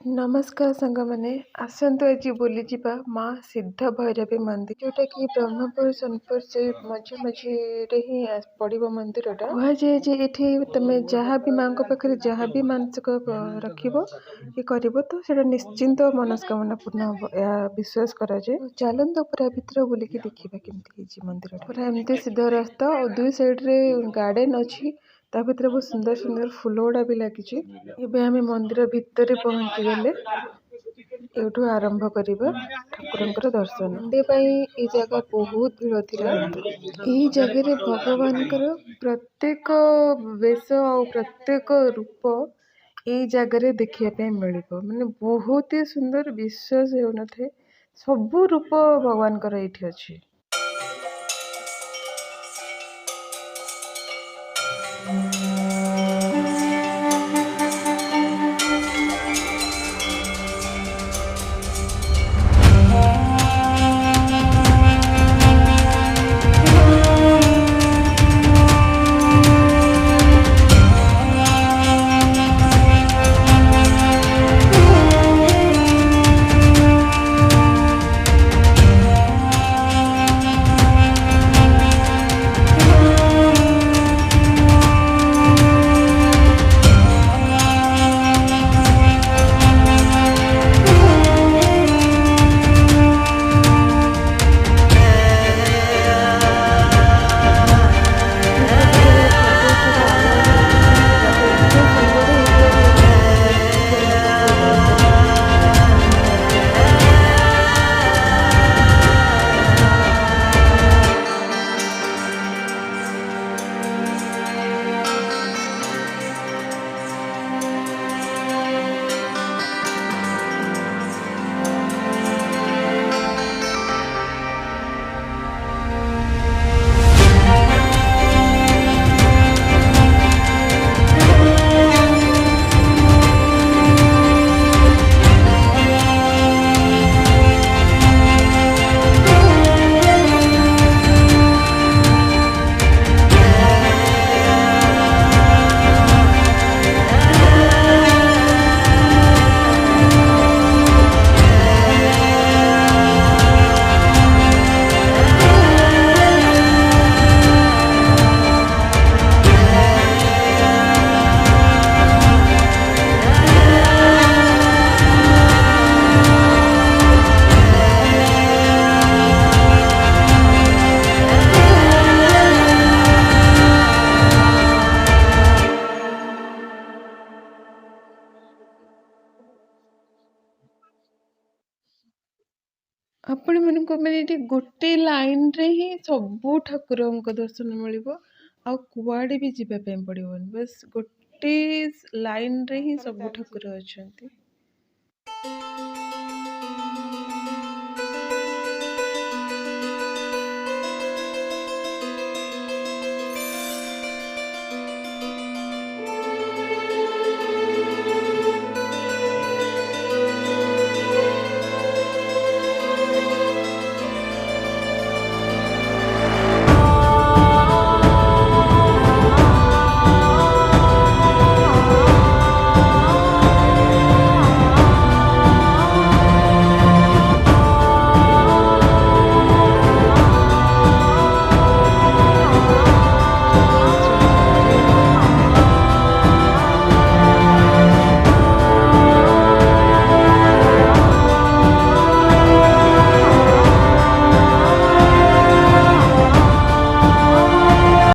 नमस्कार सांग मैंने आसतु आज बुली जा माँ सिद्ध भैरवी मंदिर जोटा कि ब्रह्मपुर सोनपुर से मझे मझे ही पड़ो मंदिर कह जाए जे ये तुम जहाँ भी माँ पाखे जहाँ भी मानसिक रख ये कर तो सीटा निश्चिंत मनस्कामना पूर्ण हम यह विश्वास कराए। चलते पूरा भितर बुलिकी देखा केमती मंदिर पूरा एमती सीधा रास्ता और दुई साइड्रे गार्डन अच्छी ता भीतर बहुत सुंदर सुंदर फूल गुड़ा भी लगी। एबे आमे मंदिर भितर पहुंची गले एठू आरंभ करवा ठाकुर दर्शन ये जगह बहुत भीड़ थिला। यही जगह भगवान प्रत्येक वेश और प्रत्येक रूप यही जगह देखा मिल माने बहुत ही सुंदर विश्वास होना थे सबू रूप भगवान ये अच्छी। आपण मानक मैंने गोटे लाइन रे ही सबू ठाकुर दर्शन मिल कुआड़े भी जीवाई पड़ोन बस गोटे लाइन रे ही सबू ठाकुर अच्छा।